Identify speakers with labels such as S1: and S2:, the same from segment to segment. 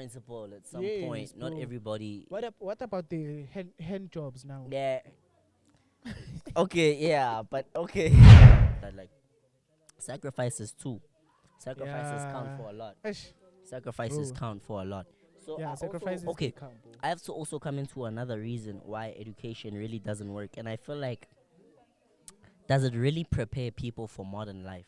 S1: principal at some
S2: Yes,
S1: point. Not
S2: bro.
S1: everybody.
S2: What about the hand jobs now?
S1: Yeah. Okay. Yeah. But okay. That like sacrifices too. Sacrifices count
S2: Yeah.
S1: for a lot.
S2: Ish,
S1: Sacrifices
S2: bro.
S1: count for a lot. So I
S2: Yeah,
S1: also
S2: sacrifices they
S1: okay.
S2: count, bro.
S1: I have to also come into another reason why education really doesn't work, and I feel like does it really prepare people for modern life?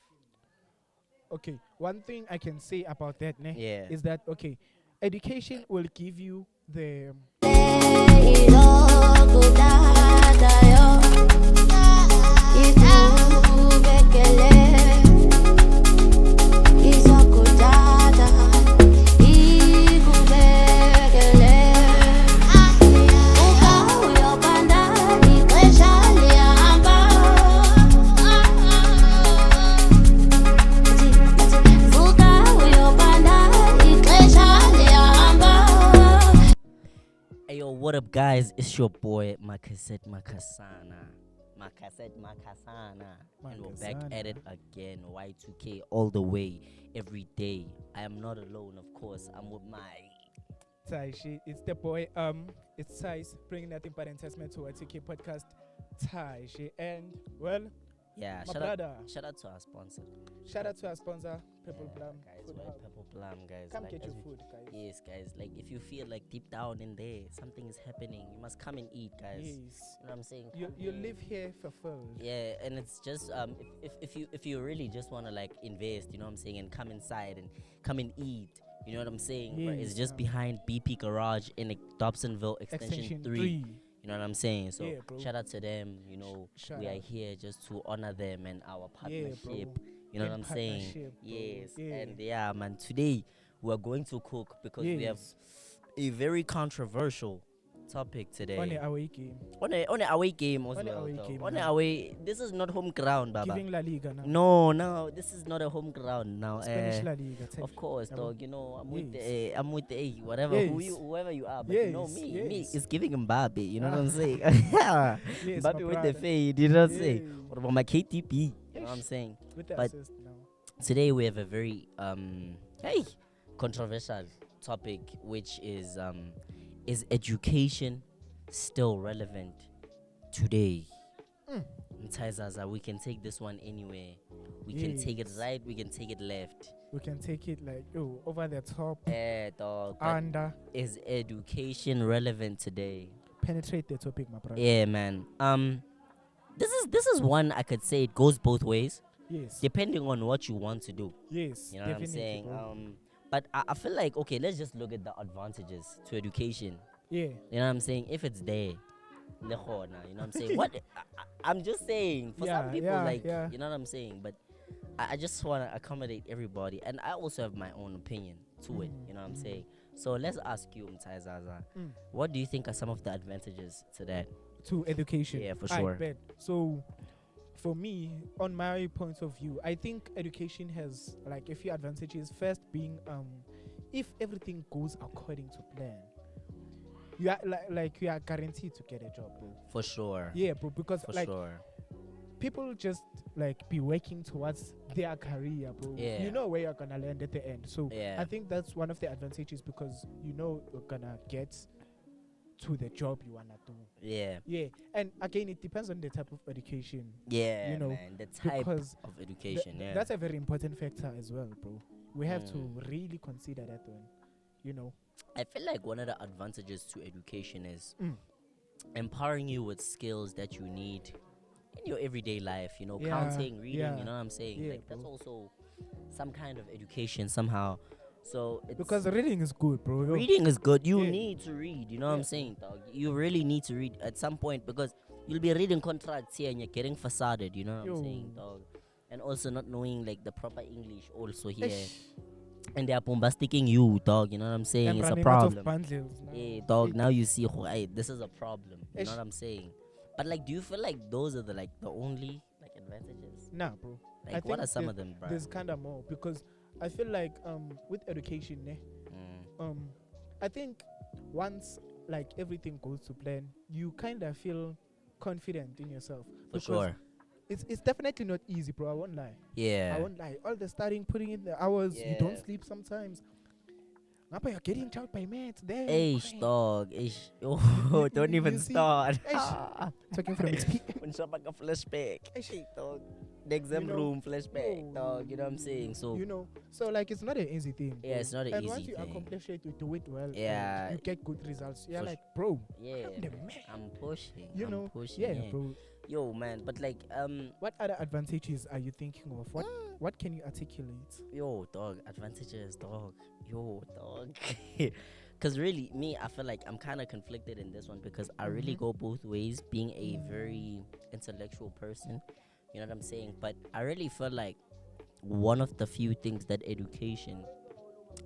S2: Okay, one thing I can say about that, ne,
S1: Yeah.
S2: is that okay, education will give you the
S1: Hey yo, what up, guys? It's your boy Macaset Makasana. Macaset Makasana. And we're back at it again. Y2KAY all the way, every day. I am not alone, of course. I'm with my.
S2: Tyse. It's the boy. It's Tyse bringing nothing but enticement to Y2KAY podcast. Tyse, and well,
S1: Yeah,
S2: my brother.
S1: shout out to our sponsor.
S2: Shout out to our sponsor, Purple Plum.
S1: Guys,
S2: Food
S1: we're
S2: Hub.
S1: at Purple Plum, guys.
S2: Come
S1: Like,
S2: get
S1: as
S2: your
S1: we-
S2: food, guys.
S1: Yes, guys. Like, if you feel like deep down in there something is happening, you must come and eat, guys.
S2: Yes.
S1: You know what I'm saying?
S2: You
S1: Come
S2: you
S1: here.
S2: live here fulfilled.
S1: Yeah, and it's just if you really just want to like invest, you know what I'm saying, and come inside and come and eat, you know what I'm saying? Bruh, it's
S2: Yes,
S1: just behind BP Garage in Dobsonville extension 3. You know what I'm saying? So
S2: Yeah, bro.
S1: shout out to them. You know,
S2: Shout
S1: we are
S2: out.
S1: here just to honor them and our
S2: Yeah,
S1: partnership.
S2: bro.
S1: You know
S2: In
S1: what I'm saying?
S2: partnership, bro.
S1: Yes.
S2: Yeah.
S1: And yeah, man. Today we're going to cook because we have
S2: Yes.
S1: a very controversial topic today.
S2: On the away game.
S1: On a away game as
S2: On a
S1: well.
S2: away
S1: though.
S2: game
S1: On a
S2: now.
S1: away. This is not home ground, Baba.
S2: Giving La Liga now.
S1: No, this is not a home ground now.
S2: Spanish La Liga.
S1: Of course,
S2: Yeah,
S1: dog. You know,
S2: Yes.
S1: I'm with the whatever,
S2: Yes.
S1: whoever you are. But you know,
S2: Yes,
S1: me
S2: yes.
S1: is giving Mbappe. You know what I'm saying?
S2: Yes,
S1: Mbappe
S2: my
S1: with the
S2: brother.
S1: fade. You know what I'm saying?
S2: Yeah.
S1: What about my KTP? You know what I'm
S2: Ish.
S1: saying?
S2: With the
S1: But-
S2: assist now.
S1: Today we have a very controversial topic, which is education still relevant today?
S2: Mm.
S1: Tyse, we can take this one anywhere. We can take it
S2: Yes.
S1: right. We can take it left.
S2: We can take it like over the top,
S1: Dog. But
S2: under,
S1: is education relevant today?
S2: penetrate the topic, my brother.
S1: Yeah, man. This is one I could say it goes both ways,
S2: Yes.
S1: depending on what you want to do.
S2: Yes.
S1: You know what I'm
S2: definitely,
S1: saying?
S2: bro.
S1: But I feel like okay, let's just look at the advantages to education.
S2: Yeah.
S1: You know what I'm saying? If it's there, you know what I'm saying? I'm just saying for some people, you know what I'm saying? But I just want to accommodate everybody, and I also have my own opinion to it. You know what I'm saying? So let's ask you, Mtaizaza,
S2: Mm.
S1: what do you think are some of the advantages to that?
S2: To education.
S1: Yeah, for
S2: I
S1: sure.
S2: bet. So, for me, on my point of view, I think education has like a few advantages. First, being if everything goes according to plan, you are like you are guaranteed to get a job, bro.
S1: For sure.
S2: Yeah, bro. Because
S1: For
S2: like
S1: sure.
S2: people just like be working towards their career, bro.
S1: Yeah.
S2: You know where you're gonna land at the end. So
S1: Yeah.
S2: I think that's one of the advantages because you know you're gonna get to the job you wanna do.
S1: Yeah.
S2: Yeah, and again, it depends on the type of education.
S1: Yeah,
S2: You know,
S1: man. The type
S2: because
S1: of education. Yeah.
S2: That's a very important factor as well, bro. We have to
S1: Mm.
S2: really consider that one. You know.
S1: I feel like one of the advantages to education is
S2: Mm.
S1: empowering you with skills that you need in your everyday life. You know,
S2: Yeah,
S1: counting, reading.
S2: yeah,
S1: You know what I'm saying?
S2: yeah,
S1: Like that's
S2: bro.
S1: also some kind of education somehow. So it's
S2: Because reading is good, bro. Yo.
S1: reading is good. You
S2: Yeah.
S1: need to read. You know what I'm
S2: Yeah.
S1: saying, dog? You really need to read at some point because you'll be reading contracts here and you're getting facaded. You know what I'm saying,
S2: Yo.
S1: dog? And also not knowing like the proper English also here.
S2: Ish.
S1: And they are bombasticking you, dog. You know what I'm saying?
S2: I'm
S1: It's a
S2: running out of
S1: problem.
S2: bundles now.
S1: Hey, dog.
S2: It-
S1: Now you see, this is a problem. You know
S2: Ish.
S1: what I'm saying? But like, do you feel like those are the only like advantages?
S2: Nah, bro.
S1: Like,
S2: I
S1: what
S2: think
S1: are some of them, bro?
S2: There's kind of more because I feel like with education, I think once like everything goes to plan, you kind of feel confident in yourself.
S1: For
S2: because
S1: sure.
S2: It's definitely not easy, bro. I won't lie.
S1: Yeah.
S2: I won't lie. All the studying, putting in the hours, you don't
S1: Yeah.
S2: sleep sometimes. Napa, you're getting taught by mates there.
S1: Ish, dog. Ish. Oh, don't even
S2: see?
S1: start.
S2: Talking from experience.
S1: When shop like a flashback.
S2: Ish.
S1: Ish, dog. The exam room flashback, dog. You know what I'm saying? So,
S2: so like it's not an easy thing.
S1: yeah, it's not an
S2: and
S1: easy
S2: once you
S1: thing.
S2: accomplish it, you do it well.
S1: Yeah.
S2: And you get good results. You're
S1: For
S2: like, bro.
S1: Yeah,
S2: I'm the man.
S1: I'm pushing.
S2: You
S1: I'm
S2: know,
S1: pushing.
S2: yeah, bro.
S1: Yo, man, but like,
S2: what other advantages are you thinking of? What can you articulate?
S1: Yo, dog, advantages, dog. Yo, dog. Because really, me, I feel like I'm kind of conflicted in this one because I really go both ways, being a very intellectual person. You know what I'm saying? But I really feel like one of the few things that education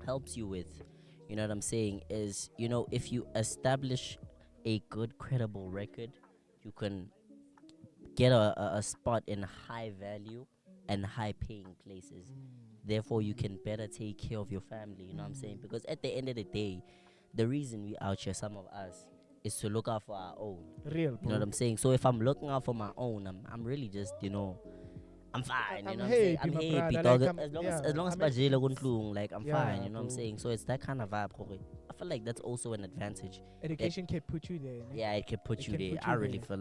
S1: helps you with, you know what I'm saying, is, if you establish a good, credible record, you can get a spot in high value and high paying places. Therefore, you can better take care of your family, you know what I'm saying? Because at the end of the day, the reason we out here, some of us, is to look out for our own.
S2: Real, bro.
S1: You know what I'm saying? So if I'm looking out for my own, I'm really just, I'm fine, you know what I'm saying? I'm happy, dog.
S2: Like,
S1: as long as bajela kunhlung, like I'm fine, you know what I'm
S2: bro.
S1: saying? So it's that kind of vibe, Kore. I feel like that's also an advantage.
S2: Education can put you there.
S1: Yeah, it can put you there. I really feel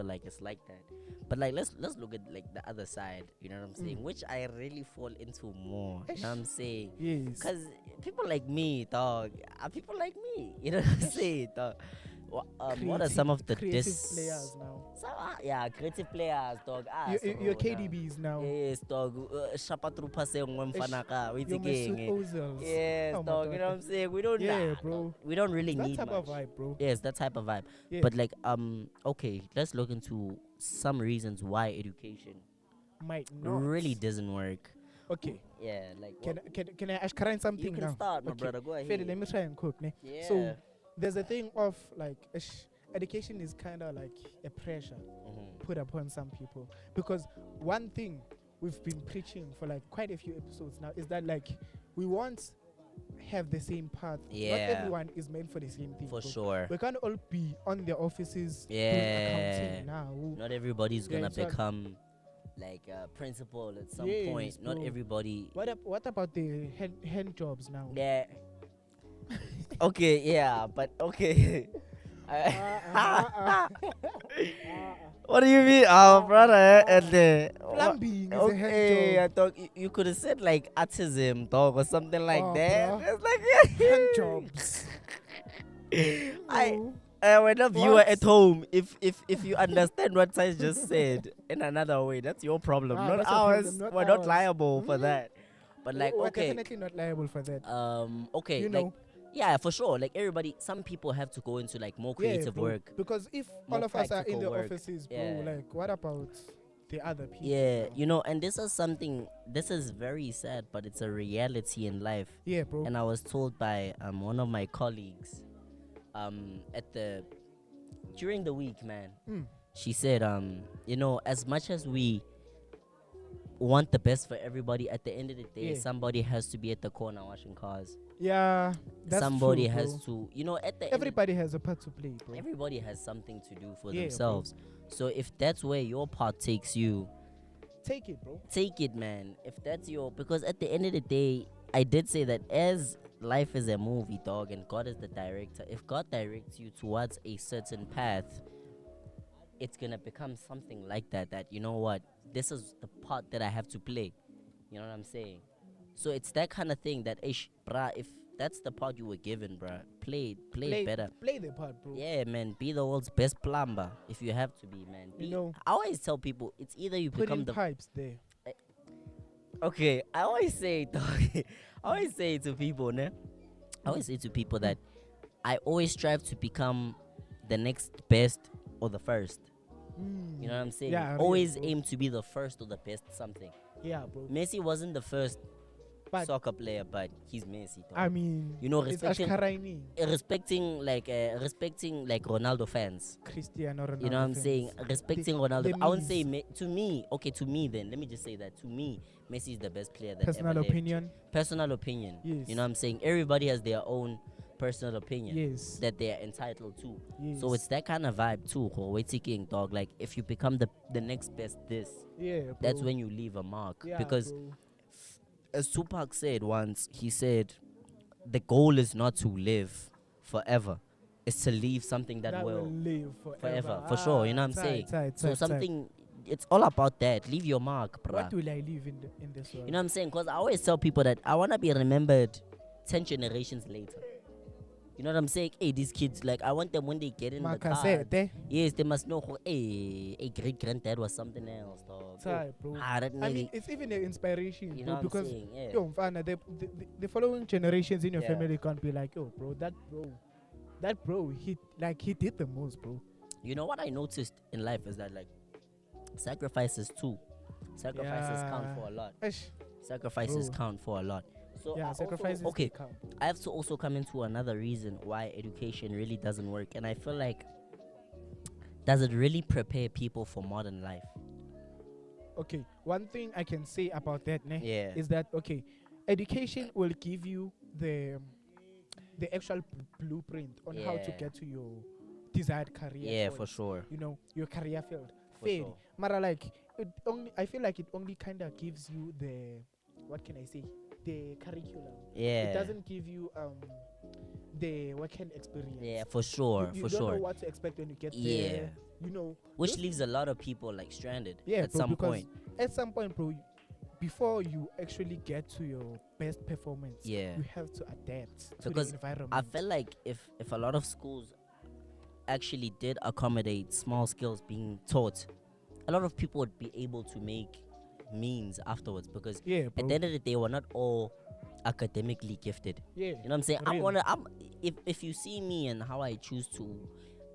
S1: like it's like that. But like let's look at like the other side, you know what I'm saying? Which I really fall into more. You know what I'm saying?
S2: Yes.
S1: Cause people like me, dog, are people like me. You know what I'm saying, dog? What are some of the
S2: creative players now?
S1: Yeah, creative players, dog.
S2: You're KDBs now.
S1: Yes, dog. Shapatrupa se ngwemfanaka.
S2: You're Mesut Ozils.
S1: Yes, dog. You know what I'm saying? We don't.
S2: Bro.
S1: We don't really need
S2: that type
S1: much.
S2: of vibe, bro.
S1: Yes, that type of vibe.
S2: Yeah.
S1: But like, okay, let's look into some reasons why education
S2: might not
S1: really doesn't work.
S2: Okay.
S1: Yeah, like.
S2: Can I ask Karen something now?
S1: You can start, my brother. Go ahead.
S2: Let me try and cook. Ne?
S1: Yeah.
S2: So there's a thing of like education is kind of like a pressure put upon some people, because one thing we've been preaching for like quite a few episodes now is that like we won't have the same path.
S1: Yeah.
S2: Not everyone is meant for the same thing.
S1: For sure.
S2: We can't all be on the offices doing
S1: Yeah.
S2: accounting now.
S1: Not everybody's gonna become like a principal at some point. Not everybody.
S2: What about the hand jobs now?
S1: Yeah. Okay, yeah, but okay. What do you mean? Oh, brother.
S2: Plumbing is a hand
S1: okay,
S2: job.
S1: I thought you could have said like autism, dog, or something like that.
S2: Bro.
S1: It's like
S2: Hand jobs.
S1: when a viewer at home, if you understand what Tyse just said in another way, that's your problem, not ours. We're not liable for that. But like,
S2: we're
S1: okay,
S2: definitely not liable for that.
S1: okay,
S2: you
S1: like,
S2: know.
S1: yeah, for sure. Like everybody, some people have to go into like more creative work.
S2: Because if
S1: more
S2: all of us are in the
S1: work.
S2: offices, bro,
S1: Yeah.
S2: like what about the other people?
S1: Yeah, and this is very sad, but it's a reality in life.
S2: Yeah, bro.
S1: And I was told by one of my colleagues during the week, man. She said, as much as we want the best for everybody, at the end of the day, somebody has to be at the corner washing cars.
S2: Yeah, that's
S1: somebody
S2: true,
S1: has to, at the
S2: everybody has a part to play, bro.
S1: Everybody has something to do for themselves. Bro. So if that's where your part takes you,
S2: take it, bro.
S1: Take it, man. If that's because at the end of the day, I did say that as life is a movie, dog, and God is the director. If God directs you towards a certain path, it's gonna become something like that. That, you know what, this is the part that I have to play. You know what I'm saying? So it's that kind of thing that, bruh, if that's the part you were given, bruh, play it better.
S2: Play the part, bro.
S1: Yeah, man. Be the world's best plumber if you have to be, man. I always tell people it's either you become the
S2: pipes there.
S1: Okay, I always say, dog. I always say to people, ne? I always say to people that I always strive to become the next best or the first. You know what I'm saying?
S2: Yeah,
S1: always aim to be the first or the best something.
S2: Yeah, bro.
S1: Messi wasn't the first soccer player, but he's Messi. Dog.
S2: I mean,
S1: respecting like Ronaldo fans.
S2: Cristiano Ronaldo.
S1: You know what I'm
S2: fans.
S1: saying? Respecting Ronaldo. I won't say to me. Okay, to me then. Let me just say that to me, Messi is the best player that
S2: Personal
S1: ever lived.
S2: opinion.
S1: Personal opinion.
S2: Yes.
S1: You know what I'm saying? Everybody has their own personal opinion.
S2: Yes.
S1: That they are entitled to.
S2: Yes.
S1: So it's that kind of vibe too. Waiting, dog. Like if you become the next best this.
S2: Yeah. Bro.
S1: That's when you leave a mark.
S2: Yeah,
S1: because
S2: bro.
S1: as Tupac said once, he said, the goal is not to live forever. It's to leave something that,
S2: That will
S1: will
S2: live forever.
S1: for sure. You know what I'm saying? So something, it's all about that. Leave your mark, bruh.
S2: What will I live in this world?
S1: You know what I'm saying? Because I always tell people that I want to be remembered 10 generations later. You know what I'm saying? Hey, these kids, like, I want them when they get in the car.
S2: Macaset,
S1: Yes, they must know, hey, great granddad was something else, dog.
S2: bro.
S1: That
S2: I mean, it's even an inspiration,
S1: you
S2: bro,
S1: know what
S2: because
S1: I'm saying? Yeah.
S2: yo, Mfana, the following generations in your
S1: Yeah.
S2: family can't be like, yo, bro, that bro, he did the most, bro.
S1: You know what I noticed in life is that, like, sacrifices too. Sacrifices count for a lot. Sacrifices
S2: Bro.
S1: count for a lot. So
S2: Yeah,
S1: I
S2: sacrifices
S1: also, okay,
S2: they count.
S1: I have to also come into another reason why education really doesn't work, and I feel like, does it really prepare people for modern life?
S2: Okay, one thing I can say about that,
S1: Yeah.
S2: is that okay, education will give you the actual blueprint on how to
S1: Yeah.
S2: get to your desired career.
S1: Yeah,
S2: choice.
S1: for sure.
S2: You know, your career field.
S1: For
S2: Fair.
S1: sure.
S2: Mara, like I feel like it only kind of gives you the, what can I say, the curriculum.
S1: Yeah.
S2: It doesn't give you the working experience.
S1: Yeah, for sure.
S2: You
S1: For
S2: don't know
S1: sure.
S2: what to expect when you get
S1: Yeah.
S2: there. You know,
S1: Which
S2: those-
S1: leaves a lot of people, like, stranded
S2: yeah,
S1: at
S2: bro,
S1: some
S2: because
S1: point.
S2: at some point, bro, before you actually get to your best performance,
S1: Yeah.
S2: you have to adapt to
S1: Because
S2: the environment.
S1: I feel like if a lot of schools actually did accommodate small skills being taught, a lot of people would be able to make means afterwards, because
S2: yeah, bro.
S1: at the end of the day, we're not all academically gifted.
S2: Yeah,
S1: You know what I'm saying?
S2: really.
S1: If you see me and how I choose to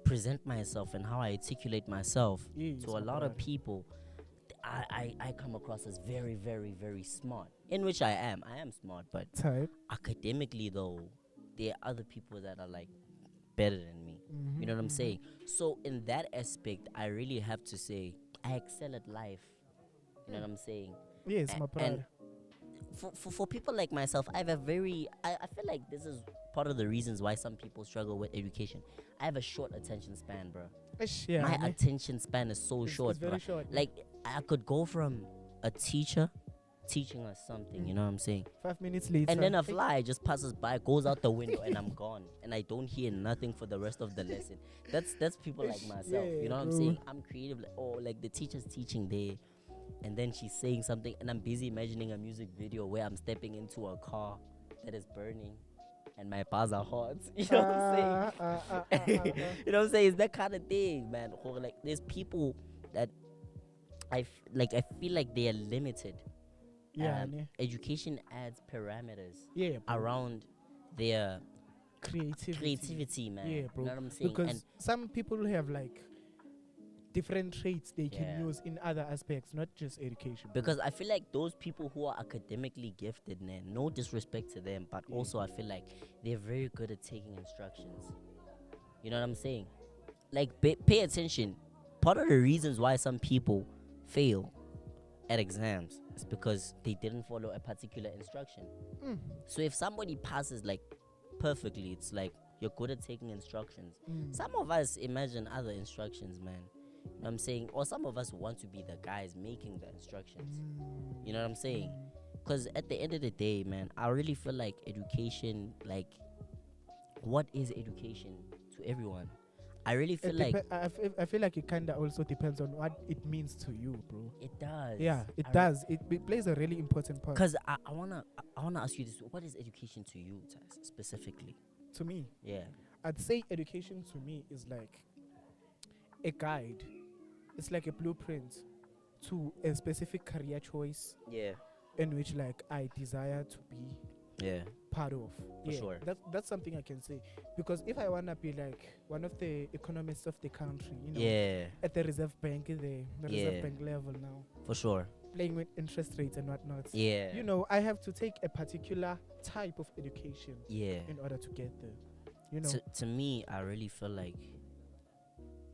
S1: present myself and how I articulate myself
S2: Yes,
S1: to a
S2: my
S1: lot of
S2: brother.
S1: people, I come across as very, very, very smart. In which I am. I am smart, but
S2: Type.
S1: academically though, there are other people that are, like, better than me. You know what I'm saying? So in that aspect, I really have to say I excel at life. You know what I'm saying?
S2: Yes, my
S1: And
S2: brother.
S1: for people like myself, I have a very I feel like this is part of the reasons why some people struggle with education. I have a short attention span, bro.
S2: Yeah,
S1: My attention span is so short,
S2: it's very
S1: bruh.
S2: short.
S1: Like, I could go from a teacher teaching us something, you know what I'm saying?
S2: 5 minutes later.
S1: And then a fly just passes by, goes out the window, and I'm gone. And I don't hear nothing for the rest of the lesson. That's people like myself.
S2: Yeah,
S1: You know what I'm
S2: bro.
S1: saying? I'm creative. Like, oh, like the teacher's teaching there, and then she's saying something, and I'm busy imagining a music video where I'm stepping into a car that is burning, and my bars are hot. You know what I'm saying? You know what I'm saying? It's that kind of thing, man. Or, like, there's people that I feel like they are limited.
S2: Yeah,
S1: Education adds parameters
S2: yeah, bro.
S1: around their
S2: creativity,
S1: man.
S2: Yeah,
S1: You
S2: bro.
S1: know what I'm saying?
S2: Because
S1: And
S2: some people have like different traits they can
S1: Yeah.
S2: use in other aspects, not just education. bro.
S1: because I feel like those people who are academically gifted, man, no disrespect to them, but
S2: Yeah.
S1: also I feel like they're very good at taking instructions. You know what I'm saying? Like, pay attention. Part of the reasons why some people fail at exams is because they didn't follow a particular instruction.
S2: Mm.
S1: So if somebody passes, like, perfectly, it's like you're good at taking instructions.
S2: Mm.
S1: Some of us imagine other instructions, man. You know what I'm saying? Or some of us want to be the guys making the instructions.
S2: Mm.
S1: You know what I'm saying? Because at the end of the day, man, I really feel like education, like, what is education to everyone? I really feel like
S2: I feel like it kind of also depends on what it means to you, bro.
S1: it does.
S2: Yeah, it does. It plays a really important part.
S1: Because I wanna ask you this: what is education to you, Tyse, specifically?
S2: To me,
S1: Yeah.
S2: I'd say education to me is like a guide. It's like a blueprint to a specific career choice
S1: Yeah.
S2: in which like I desire to be
S1: Yeah.
S2: part of.
S1: For sure.
S2: That's something I can say. Because if I wanna be like one of the economists of the country, you know,
S1: Yeah.
S2: at the Reserve Bank, the
S1: Yeah.
S2: Reserve Bank level now,
S1: For sure.
S2: playing with interest rates and whatnot.
S1: Yeah.
S2: You know, I have to take a particular type of education
S1: Yeah.
S2: in order to get there. You know,
S1: To me, I really feel like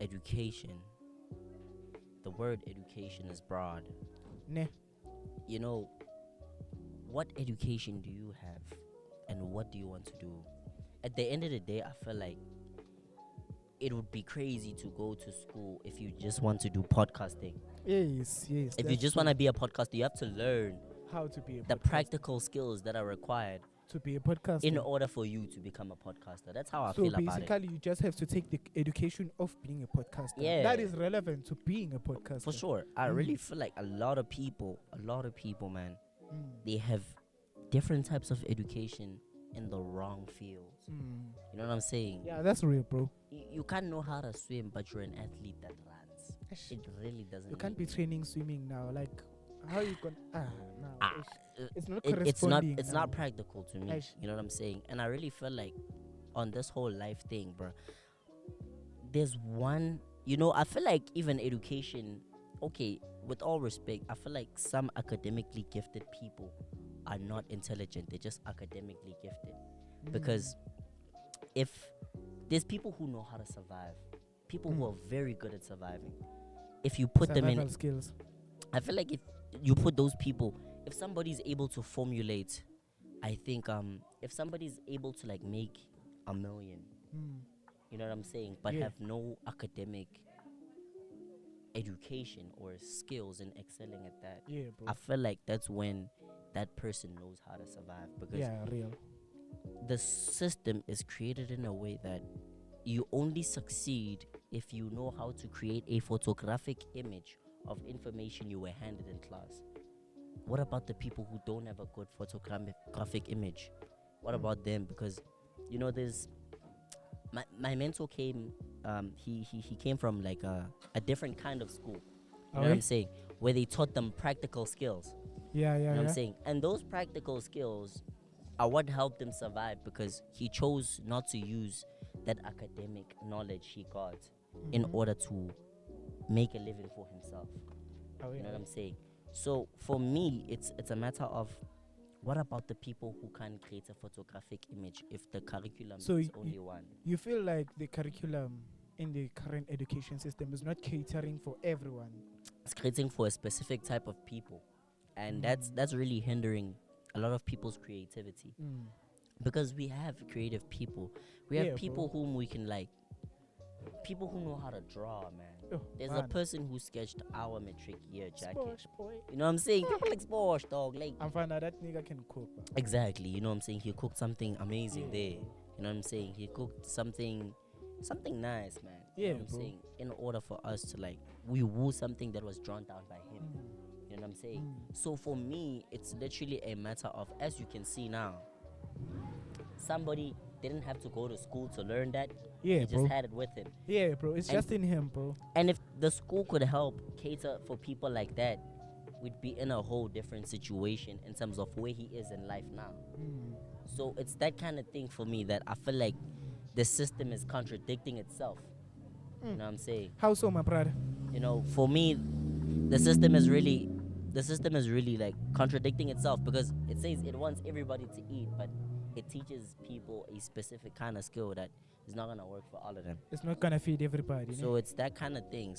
S1: education, the word education is broad.
S2: ne.
S1: You know, what education do you have and what do you want to do? At the end of the day, I feel like it would be crazy to go to school if you just want to do podcasting.
S2: Yes.
S1: If you just want to be a podcaster, you have to learn
S2: how to be a
S1: the
S2: podcaster.
S1: practical skills that are required
S2: to be a podcaster.
S1: In order for you to become a podcaster. That's how I
S2: so
S1: feel about it.
S2: So basically, you just have to take the education of being a podcaster.
S1: Yeah.
S2: That is relevant to being a podcaster.
S1: For sure. I really feel like a lot of people, man, they have different types of education in the wrong fields. You know what I'm saying?
S2: Yeah, that's real, bro.
S1: You can't know how to swim, but you're an athlete that runs. It really doesn't.
S2: You can't be training swimming now. Like, how you gonna? It's not corresponding.
S1: It's not practical to me. You know what I'm saying? And I really feel like on this whole life thing, bro. There's one. You know, I feel like even education. Okay, with all respect, I feel like some academically gifted people are not intelligent. They're just academically gifted. Because if there's people who know how to survive, people who are very good at surviving, if you put them in
S2: skills,
S1: I feel like if you put those people, if somebody's able to formulate, I think if somebody's able to like make $1 million, you know what I'm saying, but have no academic education or skills in excelling at that,
S2: bro.
S1: I feel like that's when that person knows how to survive. Because
S2: real.
S1: The system is created in a way that you only succeed if you know how to create a photographic image of information you were handed in class. What about the people who don't have a good photographic image? What about them? Because, you know, there's my mentor came. He came from like a different kind of school. You know what I'm saying? Where they taught them practical skills. You know what I'm saying? And those practical skills are what helped him survive, because he chose not to use that academic knowledge he got in order to make a living for himself. You know what I'm saying? So for me, it's a matter of, what about the people who can't create a photographic image if the curriculum is only one?
S2: You feel like the curriculum in the current education system is not catering for everyone.
S1: It's catering for a specific type of people. And that's really hindering a lot of people's creativity. Because we have creative people. We have people whom we can like, people who know how to draw, man. There's a person who sketched our matric year jacket. You know what I'm saying? People like Sposh, dog. Like,
S2: I'm finding that nigga can cook.
S1: Exactly. You know what I'm saying? He cooked something amazing there. You know what I'm saying? He cooked something nice, man. You know what I'm saying? In order for us to like, we woo something that was drawn down by him. You know what I'm saying? So for me, it's literally a matter of, as you can see now, somebody didn't have to go to school to learn that. He just had it with him.
S2: Yeah, bro. It's just in him, bro.
S1: And if the school could help cater for people like that, we'd be in a whole different situation in terms of where he is in life now. So it's that kind of thing for me that I feel like the system is contradicting itself. You know what I'm saying?
S2: How so, my brother?
S1: You know, for me, the system is really like contradicting itself, because it says it wants everybody to eat, but it teaches people a specific kind of skill that is not going to work for all of them.
S2: It's not going to feed everybody.
S1: So it's that kind of thing.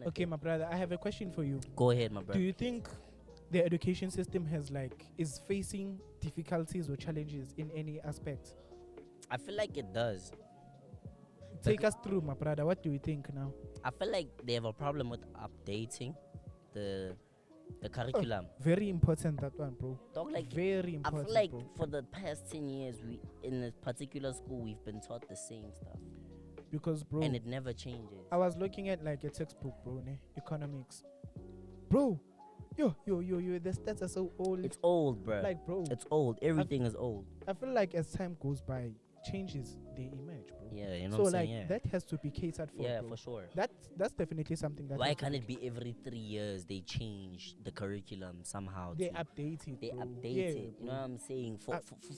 S1: Okay,
S2: my brother, I have a question for you.
S1: Go ahead, my brother.
S2: Do you think the education system is facing difficulties or challenges in any aspect?
S1: I feel like it does.
S2: Take us through, my brother. What do you think now?
S1: I feel like they have a problem with updating the curriculum.
S2: Very important, that one, bro.
S1: Dog, like,
S2: very important.
S1: I feel like,
S2: bro,
S1: for the past 10 years, we in a particular school, we've been taught the same stuff.
S2: Because, bro,
S1: and it never changes.
S2: I was looking at like a textbook, bro, economics. Bro, yo, the stats are so old.
S1: It's old, bro.
S2: Like, bro,
S1: it's old. Everything is old.
S2: I feel like as time goes by, changes they emerge, bro.
S1: Yeah, you know what I'm saying? Yeah.
S2: That has to be catered for.
S1: Yeah,
S2: bro.
S1: for sure.
S2: That's definitely something that.
S1: Why can't it be every 3 years they change the curriculum somehow?
S2: They update it.
S1: They
S2: bro.
S1: update it. You know what I'm saying?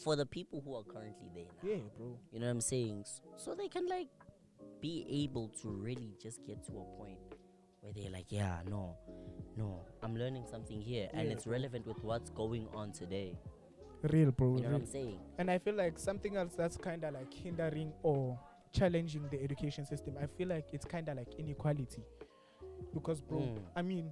S1: For the people who are currently there now.
S2: Yeah, bro.
S1: You know what I'm saying? So they can like be able to really just get to a point where they're like, yeah, no, I'm learning something here, and it's relevant with what's going on today.
S2: Real, bro.
S1: You know what I'm saying?
S2: And I feel like something else that's kind of like hindering or challenging the education system, I feel like it's kind of like inequality. Because, bro, I mean,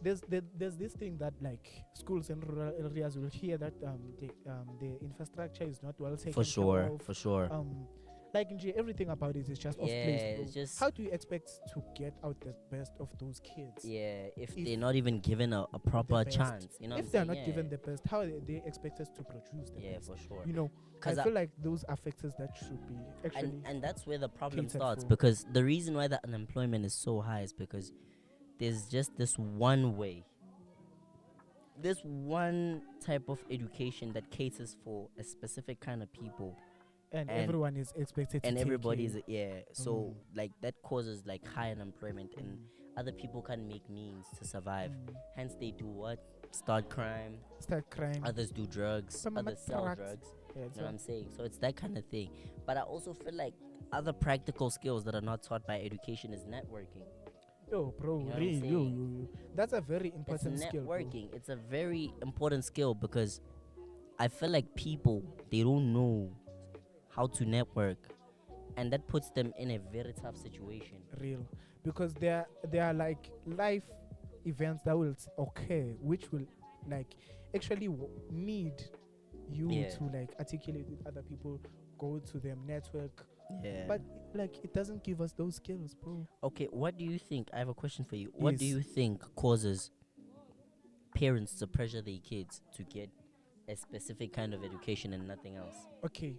S2: there's this thing that like schools in rural areas will hear that the infrastructure is not well taken care of.
S1: For sure.
S2: like everything about it is just off
S1: Yeah,
S2: place, bro.
S1: it's just
S2: How do you expect to get out the best of those kids?
S1: if
S2: If
S1: they're not even given a
S2: the
S1: proper
S2: best.
S1: chance, you know what I'm
S2: If they're
S1: saying?
S2: not given the best, how are they expect us to produce the
S1: Yeah,
S2: best?
S1: for sure.
S2: You know, I
S1: 'Cause
S2: feel like those are factors that should be actually
S1: and that's where the problem
S2: catered
S1: starts,
S2: for.
S1: because the reason why the unemployment is so high is because there's just this one way, this one type of education that caters for a specific kind of people,
S2: and
S1: and
S2: everyone is expected to
S1: and
S2: take
S1: everybody's
S2: it.
S1: so like that causes like high unemployment, and
S2: Mm.
S1: other people can't make means to survive.
S2: Mm.
S1: Hence they do what? Start crime.
S2: Start crime.
S1: Others do drugs.
S2: Some
S1: Others sell
S2: drugs.
S1: drugs.
S2: Yeah,
S1: You know what I'm saying? So it's that kind of thing. But I also feel like other practical skills that are not taught by education is networking.
S2: Yo, bro,
S1: You know what I'm
S2: really,
S1: saying?
S2: yo. That's a very
S1: It's
S2: important skill, bro.
S1: networking. It's a very important skill, because I feel like people, they don't know how to network, and that puts them in a very tough situation.
S2: Real, because there are like life events that will occur, which will like actually need you
S1: Yeah.
S2: to like articulate with other people, go to them, network.
S1: Yeah.
S2: But like it doesn't give us those skills, bro.
S1: Okay, what do you think? I have a question for you. What do
S2: Yes.
S1: you think causes parents to pressure their kids to get a specific kind of education and nothing else?
S2: Okay,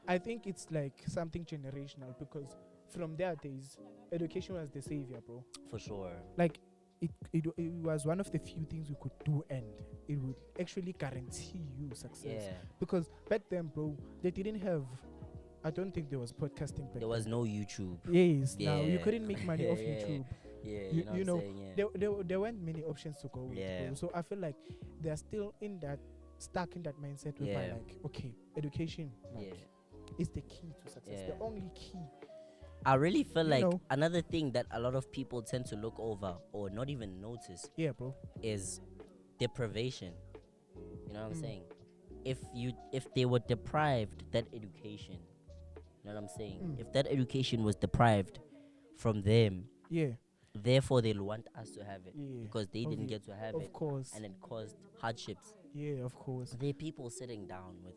S2: I think it's like something generational, because from their days, education was the savior, bro.
S1: For sure.
S2: Like it was one of the few things we could do, and it would actually guarantee you success.
S1: Yeah.
S2: Because back then, bro, they didn't have. I don't think there was podcasting back
S1: There was
S2: then.
S1: no YouTube.
S2: Yes, now you
S1: Yeah.
S2: couldn't make money off
S1: Yeah.
S2: YouTube.
S1: Yeah,
S2: You know,
S1: what I'm saying? Yeah.
S2: there weren't many options to go with,
S1: Yeah.
S2: bro. So I feel like they're still in that stuck in that mindset whereby
S1: Yeah.
S2: like, okay, education
S1: Yeah.
S2: is the key to success.
S1: Yeah.
S2: The only key.
S1: I really feel
S2: You
S1: like
S2: know.
S1: another thing that a lot of people tend to look over or not even notice
S2: Yeah, bro.
S1: is deprivation. You know what I'm
S2: Mm.
S1: saying? If they were deprived that education, you know what I'm saying?
S2: Mm.
S1: If that education was deprived from them,
S2: Yeah.
S1: therefore they'll want us to have it,
S2: Yeah.
S1: because they didn't
S2: Obvi-
S1: get to have
S2: Of
S1: it,
S2: course.
S1: and it caused hardships.
S2: Yeah, of course.
S1: There are people sitting down with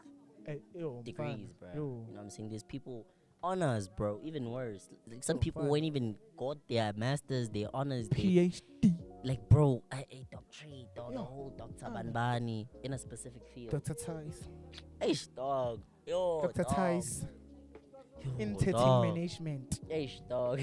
S2: Yo,
S1: degrees, bro.
S2: Yo.
S1: You know what I'm saying? There's people honors, bro. Even worse. Like some
S2: Yo,
S1: people
S2: fam.
S1: won't even got their masters, their honors. They,
S2: PhD.
S1: like, bro, I doctorate or the
S2: Yo.
S1: whole Dr.
S2: Man.
S1: Banbani in a specific field.
S2: Dr. Tyse.
S1: Eish, dog. Yo,
S2: Dr.
S1: dog.
S2: Tyse.
S1: Yo,
S2: Entertain
S1: dog.
S2: management.
S1: Eish, dog.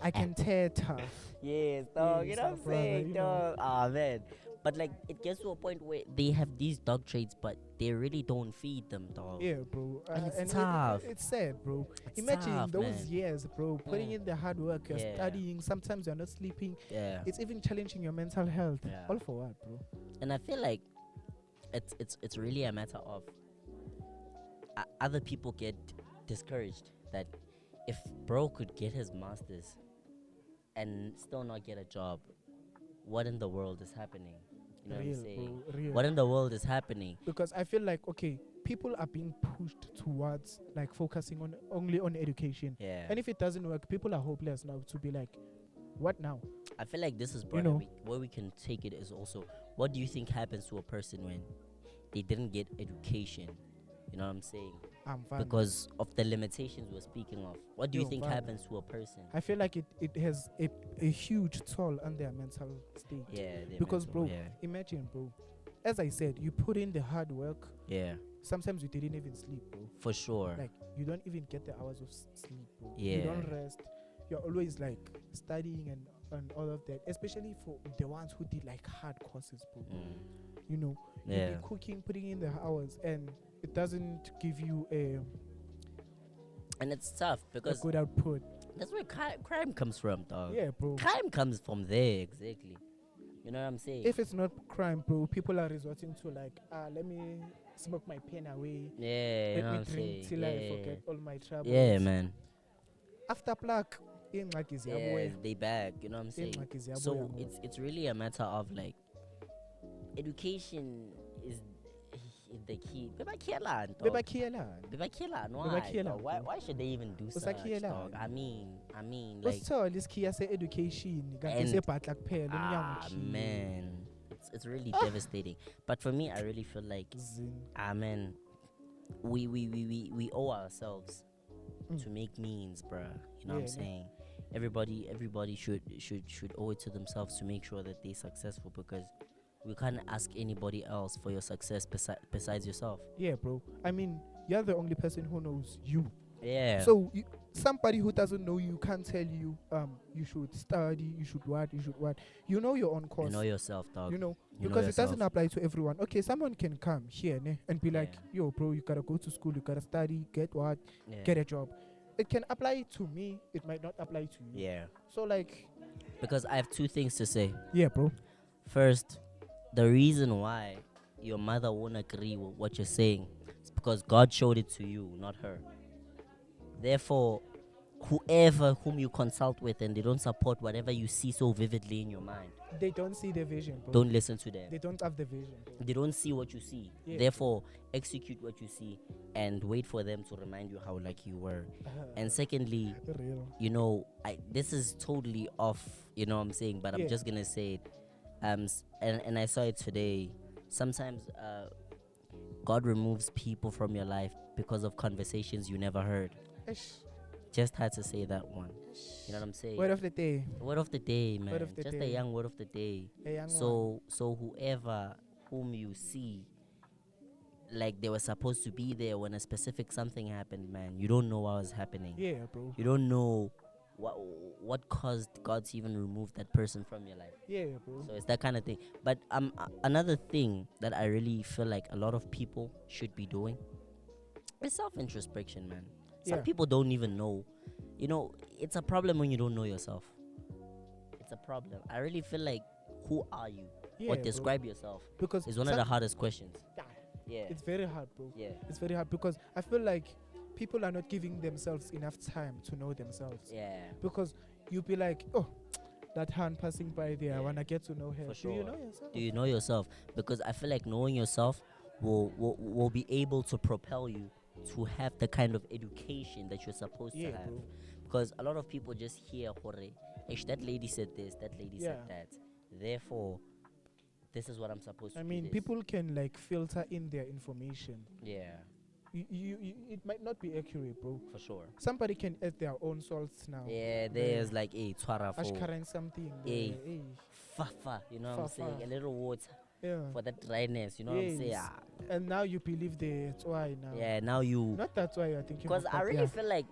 S2: I can theater.
S1: Yes, dog.
S2: Yes,
S1: You know
S2: my
S1: what I'm
S2: brother,
S1: saying,
S2: you know.
S1: dog? Ah, man. But, like, it gets to a point where they have these doctorates, but they really don't feed them, dog.
S2: Yeah, bro.
S1: And it's
S2: it-
S1: tough.
S2: it's sad, bro.
S1: It's
S2: Imagine
S1: tough,
S2: those
S1: man.
S2: years, bro. Putting
S1: Yeah.
S2: in the hard work. You're
S1: Yeah.
S2: studying. Sometimes you're not sleeping.
S1: Yeah.
S2: It's even challenging your mental health.
S1: Yeah.
S2: All for what, bro?
S1: And I feel like it's really a matter of other people get discouraged that if bro could get his masters and still not get a job, what in the world is happening? You know what I'm
S2: Real,
S1: saying?
S2: bro. Real.
S1: What in the world is happening?
S2: Because I feel like, okay, people are being pushed towards like focusing on only on education.
S1: Yeah.
S2: And if it doesn't work, people are hopeless now to be like, what now?
S1: I feel like this is
S2: You
S1: brother,
S2: know.
S1: where we can take it is also, what do you think happens to a person when they didn't get education? You know what I'm saying?
S2: I'm fine.
S1: Because of the limitations we're speaking of. What do you
S2: Yo,
S1: think
S2: fam.
S1: happens to a person?
S2: I feel like it has a huge toll on their mental state.
S1: Yeah.
S2: Because,
S1: mental,
S2: bro, imagine, bro. As I said, you put in the hard work.
S1: Yeah.
S2: Sometimes you didn't even sleep, bro.
S1: For sure.
S2: Like, you don't even get the hours of sleep, bro.
S1: Yeah.
S2: You don't rest. You're always like studying and all of that. Especially for the ones who did like hard courses, bro. You know, you
S1: Yeah.
S2: be cooking, putting in the hours, and it doesn't give you a
S1: And it's tough because
S2: good output.
S1: that's where crime comes from, dog.
S2: Yeah, bro.
S1: Crime comes from there, exactly. You know what I'm saying?
S2: If it's not crime, bro, people are resorting to like, let me smoke my pen away.
S1: Yeah, you
S2: Let
S1: know
S2: me
S1: what I'm
S2: drink
S1: saying?
S2: till
S1: Yeah.
S2: I forget all my troubles.
S1: Yeah, man.
S2: After plaque, ingxaki
S1: Yeah,
S2: ziyabuya.
S1: they back, you know what I'm saying?
S2: Ingxaki ziyabuya
S1: So
S2: ngoku.
S1: it's really a matter of like education is the key. Bebakhiyelana, dog.
S2: Bebakhiyelana.
S1: Bebakhiyelana,
S2: Bebakhiyelana,
S1: why?
S2: bro.
S1: Why should they even do such,
S2: Usakhiyelana.
S1: dog? I mean, like,
S2: Usithola isikhiya se-education kanti
S1: And-
S2: sebhatla kuphela umnyango ukhiye.
S1: man, it's really devastating. But for me, I really feel like
S2: Zin.
S1: man, we owe ourselves to make means, bruh. You know what I'm saying? Everybody should owe it to themselves to make sure that they're successful, because we can't ask anybody else for your success besides yourself.
S2: Yeah, bro. I mean, you're the only person who knows you.
S1: Yeah.
S2: So somebody who doesn't know you can't tell you you should study, you should what. You know your own course.
S1: You know yourself, dog.
S2: You know,
S1: You
S2: because
S1: know
S2: it doesn't apply to everyone. Okay, someone can come here and be like, yo, bro, you gotta go to school, you gotta study, get what, get a job. It can apply to me, it might not apply to you.
S1: Yeah.
S2: So like,
S1: because I have two things to say.
S2: Yeah, bro.
S1: First, the reason why your mother won't agree with what you're saying is because God showed it to you, not her. Therefore, whoever whom you consult with and they don't support whatever you see so vividly in your mind,
S2: they don't see the vision, bro.
S1: don't listen to them.
S2: They don't have the vision, bro.
S1: They don't see what you see.
S2: Yeah.
S1: Therefore, execute what you see and wait for them to remind you how lucky you were. And secondly, you know, this is totally off, you know what I'm saying, but I'm just gonna say it. And I saw it today. Sometimes God removes people from your life because of conversations you never heard. Just had to say that one. You know what I'm saying?
S2: Word of the day.
S1: Word of the day, man.
S2: Word of the
S1: Just
S2: day.
S1: a young word of the day.
S2: A young
S1: So whoever whom you see, like they were supposed to be there when a specific something happened, man, you don't know what was happening.
S2: Yeah, bro.
S1: You don't know what caused God to even remove that person from your life.
S2: Yeah, bro.
S1: So it's that kind of thing. But another thing that I really feel like a lot of people should be doing is self-introspection, man. Some people don't even know. You know, it's a problem when you don't know yourself. It's a problem. I really feel like, who are you?
S2: Yeah,
S1: or describe yourself.
S2: Because
S1: it's one of the hardest questions.
S2: Yeah. It's very hard, bro.
S1: Yeah.
S2: It's very hard because I feel like people are not giving themselves enough time to know themselves.
S1: Yeah.
S2: Because you'll be like, oh, that hand passing by there, I want to get to know her.
S1: For sure.
S2: Do you know yourself?
S1: Do you know yourself? Because I feel like knowing yourself will be able to propel you to have the kind of education that you're supposed to have. Bro. Because a lot of people just hear, that lady said this, that lady said that. Therefore, this is what I'm supposed to do.
S2: I mean, people can like filter in their information.
S1: Yeah.
S2: It might not be accurate, bro.
S1: For sure.
S2: Somebody can add their own salts now.
S1: Yeah, there's like a twara for
S2: ashkaran something.
S1: Fafa, you know what I'm saying? A little water.
S2: Yeah.
S1: For that dryness, you know what I'm saying?
S2: And now you believe that's why now.
S1: Yeah, now you.
S2: Not that's why you're thinking.
S1: Because I really feel like,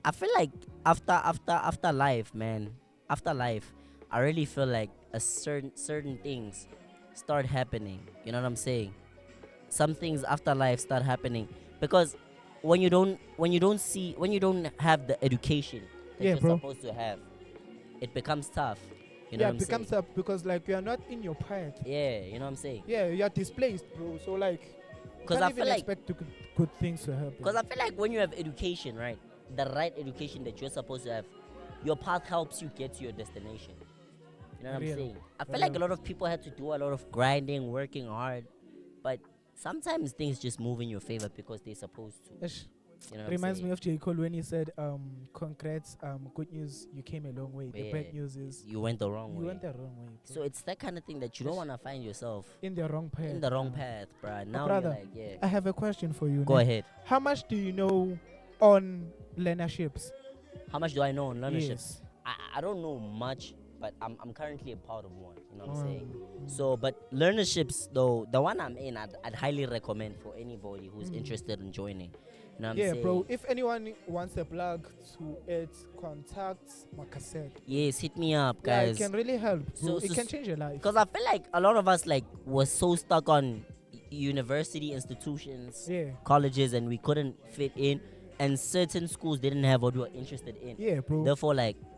S1: after life, man, after life, I really feel like a certain things start happening. You know what I'm saying? Some things after life start happening because when you don't have the education that you're supposed to have, it becomes tough. You know what I'm saying?
S2: It becomes tough because like you are not in your path.
S1: Yeah, you know what I'm saying?
S2: Yeah, you are displaced, bro. So like,
S1: because I feel like
S2: expect good things to happen.
S1: Because I feel like when you have education, right, the right education that you're supposed to have, your path helps you get to your destination. You know what I'm saying? I feel like a lot of people had to do a lot of grinding, working hard, but sometimes things just move in your favor because they're supposed to. You know
S2: reminds me of J. Cole when he said, congrats, good news, you came a long way. The bad news is
S1: you went the wrong way.
S2: You went the wrong way.
S1: Bro. So it's that kind of thing that you don't want to find yourself
S2: in the wrong path.
S1: In the wrong path, bruh. Now
S2: brother,
S1: you're like,
S2: I have a question for you.
S1: Go ahead.
S2: How much do you know on learnerships?
S1: How much do I know on learnerships?
S2: Yes.
S1: I don't know much, but I'm currently a part of one. You know what I'm saying? So, but learnerships, though, the one I'm in, I'd highly recommend for anybody who's interested in joining. You know what I'm saying?
S2: Bro. If anyone wants a plug to it, contact Macaset.
S1: Yes, hit me up, guys.
S2: Yeah, it can really help. So it can change your life.
S1: Because I feel like a lot of us was so stuck on university institutions, colleges, and we couldn't fit in. And certain schools didn't have what we were interested in.
S2: Yeah, bro.
S1: Therefore,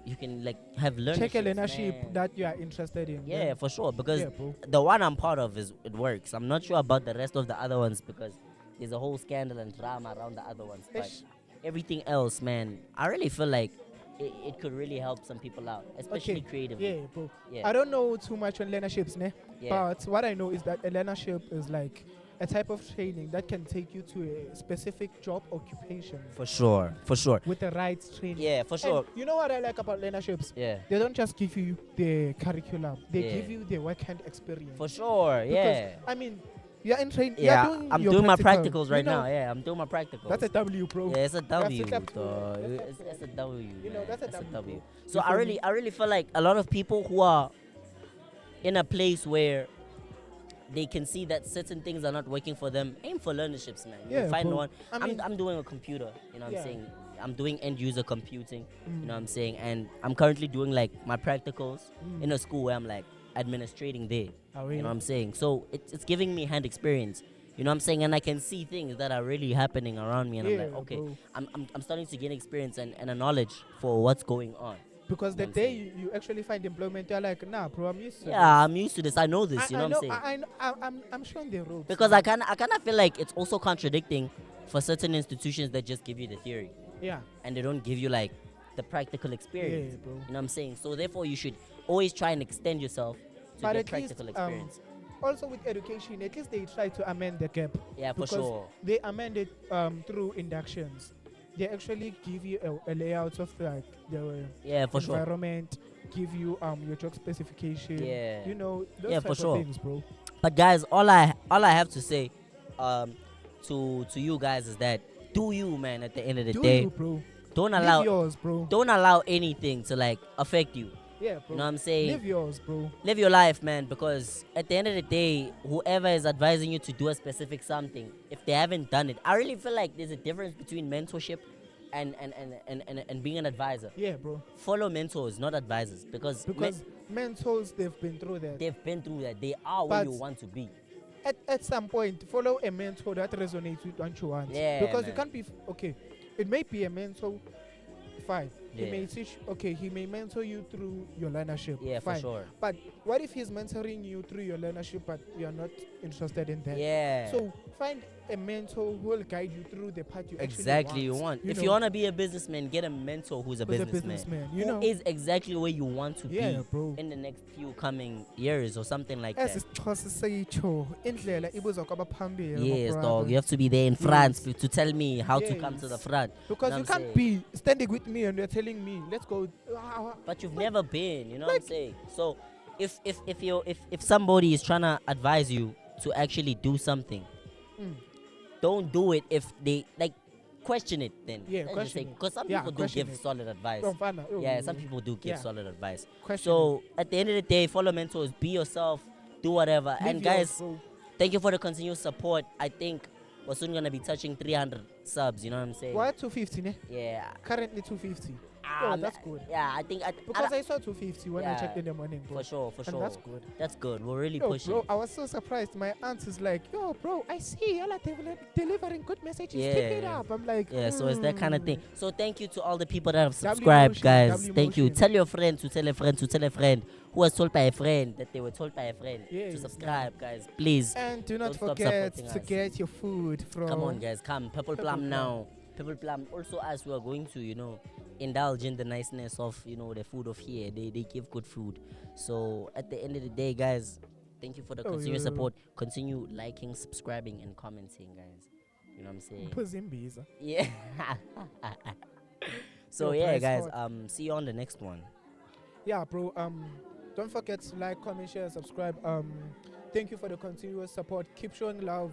S1: you can have learnerships.
S2: Check a learnership that you are interested in.
S1: Yeah, for sure. Because the one I'm part of it works. I'm not sure about the rest of the other ones because there's a whole scandal and drama around the other ones. But everything else, man, I really feel like it could really help some people out, especially creatively.
S2: Yeah, bro. Yeah. I don't know too much on learnerships, but what I know is that a learnership is like a type of training that can take you to a specific job occupation.
S1: For sure.
S2: With the right training.
S1: Yeah, for sure.
S2: And you know what I like about learnerships?
S1: Yeah.
S2: They don't just give you the curriculum. They give you the work-hand experience.
S1: For sure,
S2: because, I mean, You're in training.
S1: Yeah, I'm doing my
S2: practical.
S1: practicals right now. Yeah, I'm doing my practicals.
S2: That's a W, bro.
S1: Yeah, it's a W,
S2: clap to
S1: dog.
S2: it.
S1: It's a W.
S2: That's a
S1: That's a
S2: W,
S1: W.
S2: bro.
S1: So
S2: You
S1: I
S2: feel
S1: really,
S2: me?
S1: I really feel like a lot of people who are in a place where they can see that certain things are not working for them, aim for learnerships, man.
S2: Yeah,
S1: You'll find
S2: bro.
S1: one.
S2: I mean,
S1: I'm doing a computer, you know what
S2: Yeah.
S1: I'm saying? I'm doing end user computing, you know what
S2: Mm.
S1: I'm saying? And I'm currently doing like my practicals
S2: Mm.
S1: in a school where I'm like administrating there.
S2: Oh,
S1: You
S2: really?
S1: know what I'm saying? So it's giving me hand experience. You know what I'm saying? And I can see things that are really happening around me. And I'm like,
S2: Yeah,
S1: okay,
S2: bro.
S1: I'm starting to gain experience and a knowledge for what's going on.
S2: Because
S1: You know
S2: the
S1: what I'm
S2: day
S1: saying?
S2: you actually find employment, you're like, nah, bro, I'm used to
S1: Yeah, I'm used to this. I know this.
S2: this.
S1: You know what I'm saying?
S2: I know, I'm showing the ropes.
S1: Because
S2: man.
S1: I kind of feel like it's also contradicting for certain institutions that just give you the theory
S2: Yeah.
S1: and they don't give you like the practical experience.
S2: Yeah, bro.
S1: You know what I'm saying? So therefore, you should always try and extend yourself to
S2: But
S1: get
S2: at least,
S1: practical experience.
S2: Also with education, at least they try to amend the gap.
S1: Yeah, for
S2: because
S1: sure.
S2: they amend it through inductions. They actually give you a layout of like the
S1: Yeah, for sure.
S2: environment, give you your job specification.
S1: Yeah.
S2: You know, those
S1: Yeah,
S2: type
S1: for
S2: of
S1: sure.
S2: things, bro.
S1: But guys, all I have to say, to you guys is that do you, man. At the end of the
S2: Do
S1: day,
S2: you, bro?
S1: don't
S2: Live
S1: allow
S2: yours, bro.
S1: don't allow anything to like affect you.
S2: Yeah, bro.
S1: You know what I'm saying?
S2: Live yours, bro.
S1: Live your life, man, because at the end of the day, whoever is advising you to do a specific something, if they haven't done it, I really feel like there's a difference between mentorship and being an advisor.
S2: Yeah, bro.
S1: Follow mentors, not advisors, because
S2: mentors, they've been through that.
S1: they've been through that. They are where
S2: But
S1: you want to be.
S2: At some point, follow a mentor that resonates with what you want.
S1: Yeah,
S2: because
S1: man.
S2: you can't be okay. It may be a mentor, fine.
S1: Yeah.
S2: He may teach. Okay, he may mentor you through your learnership.
S1: Yeah,
S2: fine.
S1: for sure.
S2: But what if he's mentoring you through your learnership, but you're not interested in that?
S1: Yeah.
S2: So find a mentor who will guide you through the path you
S1: exactly
S2: actually
S1: you want.
S2: You
S1: If
S2: know,
S1: you want to be a businessman, get a mentor who's a
S2: who's
S1: businessman.
S2: you know,
S1: Who is exactly where you want to
S2: yeah,
S1: be
S2: bro.
S1: in the next few coming years or something like
S2: As
S1: that.
S2: isixhosa sisitsho, indlela ibuzwa kwabaphambili, my
S1: Yes,
S2: brother.
S1: dog. You have to be there in front
S2: Yes.
S1: to tell me how to come to the
S2: Yes.
S1: front.
S2: Because
S1: know
S2: you
S1: what I'm
S2: can't
S1: saying?
S2: be standing with me and you're telling me, let's go.
S1: But you've never been, you know what I'm saying? So if somebody is trying to advise you to actually do something, don't do it if they like question it then.
S2: Yeah,
S1: Let's just
S2: question
S1: say,
S2: it.
S1: because some
S2: Yeah,
S1: people do
S2: question
S1: give
S2: it.
S1: solid advice.
S2: Oh,
S1: Yeah, some people do give
S2: yeah.
S1: solid advice.
S2: Question
S1: So at the end of the day, follow mentors, be yourself, do whatever.
S2: Live
S1: And
S2: yours,
S1: guys,
S2: bro.
S1: thank you for the continued support. I think we're soon gonna be touching 300 subs. You know what I'm saying?
S2: Why 250, ne?
S1: Yeah.
S2: Currently 250.
S1: That's
S2: good.
S1: Yeah, I think
S2: Because I saw 250 when I
S1: Yeah,
S2: checked in the morning, bro.
S1: for sure, for
S2: And
S1: sure.
S2: that's good.
S1: That's good. We're really
S2: Yo,
S1: pushing.
S2: bro, I was so surprised. My aunt is like, yo, bro, I see y'all are delivering good messages. Keep it
S1: Yeah.
S2: up. I'm like,
S1: Yeah, so it's that kind of thing. So thank you to all the people that have
S2: W
S1: subscribed,
S2: motion,
S1: guys.
S2: W
S1: Thank you.
S2: motion.
S1: Tell your friend to tell a friend to tell a friend who was told by a friend that they were told by a friend
S2: Yes,
S1: to subscribe, guys. Please.
S2: And do not
S1: Don't stop
S2: forget
S1: supporting
S2: to
S1: us.
S2: get your food from.
S1: Come on, guys. Come. Purple
S2: Purple
S1: Plum
S2: Plum.
S1: now. Purple Plum. Also, as we are going to, indulge in the niceness of, the food of here. They give good food. So at the end of the day, guys, thank you for the continued support. Continue liking, subscribing, and commenting, guys. You know what I'm saying?
S2: Puzimbiza.
S1: Yeah. So
S2: Yo,
S1: yeah,
S2: price
S1: guys.
S2: hot.
S1: See you on the next one.
S2: Yeah, bro. Don't forget to like, comment, share, subscribe. Thank you for the continuous support. Keep showing love.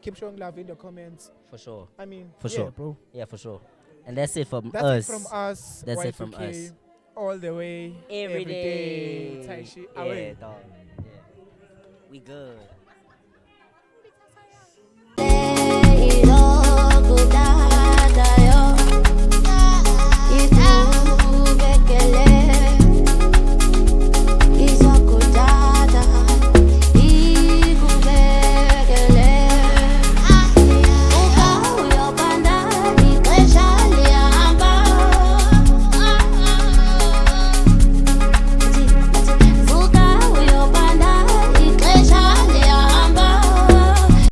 S2: Keep showing love in the comments.
S1: For sure.
S2: I mean,
S1: For
S2: yeah,
S1: sure.
S2: bro.
S1: Yeah, for sure. And that's it from
S2: That's
S1: us.
S2: it from us.
S1: That's it
S2: Y2K,
S1: from us.
S2: all the way,
S1: Every day.
S2: Tyse,
S1: Yeah,
S2: away.
S1: dog. Yeah. We good.